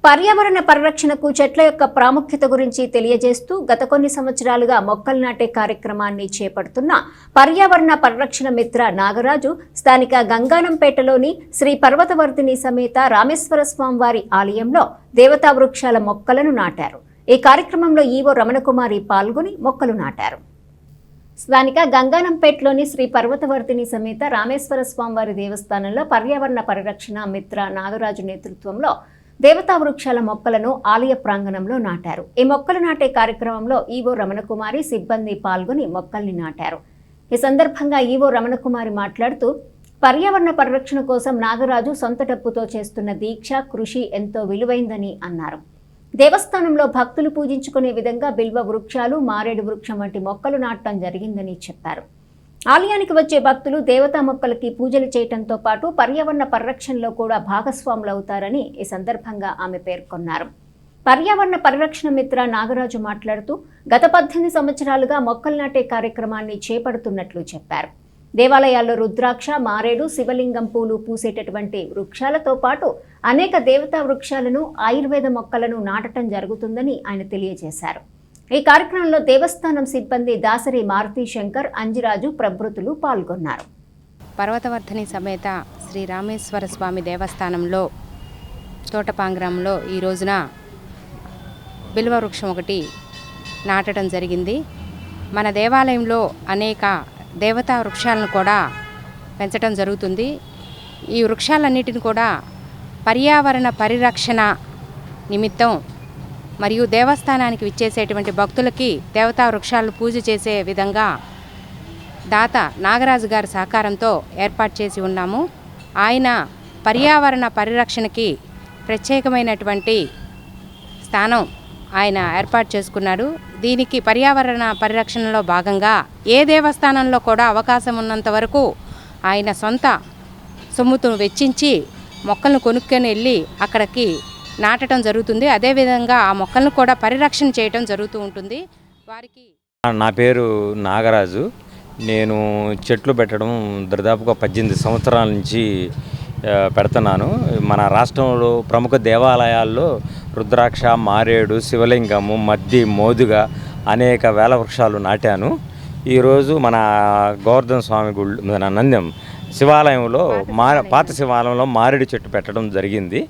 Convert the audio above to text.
పర్యావరణ పరిరక్షణకు చెట్ల యొక్క ప్రాముఖ్యత గురించి తెలియజేస్తూ గత కొన్ని సంవత్సరాలుగా మొక్కలు నాటే కార్యక్రమాన్ని చేపడుతున్న పర్యావరణ పరిరక్షణ మిత్ర నాగరాజు స్థానిక గంగానంపేటలోని శ్రీ పర్వతవర్ధిని సమేత రామేశ్వర స్వామివారి ఆలయంలో దేవతా వృక్షాల మొక్కలను నాటారు. ఈ కార్యక్రమంలో ఈవో రమణకుమారి పాల్గొని మొక్కలు నాటారు. స్థానిక గంగానంపేటలోని శ్రీ పర్వతవర్ధిని సమేత రామేశ్వర స్వామివారి దేవస్థానంలో పర్యావరణ పరిరక్షణ మిత్ర నాగరాజు నేతృత్వంలో దేవతా వృక్షాల మొక్కలను ఆలయ ప్రాంగణంలో నాటారు. ఈ మొక్కలు నాటే కార్యక్రమంలో ఈవో రమణకుమారి సిబ్బంది పాల్గొని మొక్కల్ని నాటారు. ఈ సందర్భంగా ఈవో రమణకుమారి మాట్లాడుతూ పర్యావరణ పరిరక్షణ కోసం నాగరాజు సొంత డబ్బుతో చేస్తున్న దీక్ష కృషి ఎంతో విలువైందని అన్నారు. దేవస్థానంలో భక్తులు పూజించుకునే విధంగా బిల్వ వృక్షాలు, మారేడు వృక్షం వంటి మొక్కలు నాటడం జరిగిందని చెప్పారు. ఆలయానికి వచ్చే భక్తులు దేవతా మొక్కలకి పూజలు చేయడంతో పాటు పర్యావరణ పరిరక్షణలో కూడా భాగస్వాములవుతారని ఈ సందర్భంగా ఆమె పేర్కొన్నారు. పర్యావరణ పరిరక్షణ మిత్ర నాగరాజు మాట్లాడుతూ గత 18 సంవత్సరాలుగా మొక్కలు నాటే కార్యక్రమాన్ని చేపడుతున్నట్లు చెప్పారు. దేవాలయాల్లో రుద్రాక్ష, మారేడు, శివలింగం పూలు పూసేటటువంటి వృక్షాలతో పాటు అనేక దేవతా వృక్షాలను, ఆయుర్వేద మొక్కలను నాటడం జరుగుతుందని ఆయన తెలియజేశారు. ఈ కార్యక్రమంలో దేవస్థానం సిబ్బంది దాసరి మారుతి శంకర్, అంజిరాజు ప్రభృతులు పాల్గొన్నారు. పర్వతవర్ధిని సమేత శ్రీ రామేశ్వర స్వామి దేవస్థానంలో తోటపాంగ్రామంలో ఈ రోజున బిల్వ వృక్షం ఒకటి నాటడం జరిగింది. మన దేవాలయంలో అనేక దేవతా వృక్షాలను కూడా పెంచడం జరుగుతుంది. ఈ వృక్షాలన్నిటిని కూడా పర్యావరణ పరిరక్షణ నిమిత్తం మరియు దేవస్థానానికి విచ్చేసేటువంటి భక్తులకి దేవతా వృక్షాలను పూజ చేసే విధంగా దాత నాగరాజు గారి సహకారంతో ఏర్పాటు చేసి ఉన్నాము. ఆయన పర్యావరణ పరిరక్షణకి ప్రత్యేకమైనటువంటి స్థానం ఆయన ఏర్పాటు చేసుకున్నాడు. దీనికి పర్యావరణ పరిరక్షణలో భాగంగా ఏ దేవస్థానంలో కూడా అవకాశం ఉన్నంత వరకు ఆయన సొంత సొమ్ముతో వెచ్చించి మొక్కలను కొనుక్కొని వెళ్ళి అక్కడికి నాటడం జరుగుతుంది. అదేవిధంగా ఆ మొక్కలను కూడా పరిరక్షణ చేయడం జరుగుతూ ఉంటుంది. వారికి నా పేరు నాగరాజు. నేను చెట్లు పెట్టడం దాదాపుగా 18 సంవత్సరాల నుంచి పెడుతున్నాను. మన రాష్ట్రంలో ప్రముఖ దేవాలయాల్లో రుద్రాక్ష, మారేడు, శివలింగము, మద్ది, మోదుగా అనేక వేల వృక్షాలు నాటాను. ఈరోజు మన గోవర్ధన స్వామి గుడి నంద్యం శివాలయంలో పాత శివాలయంలో మారేడు చెట్టు పెట్టడం జరిగింది.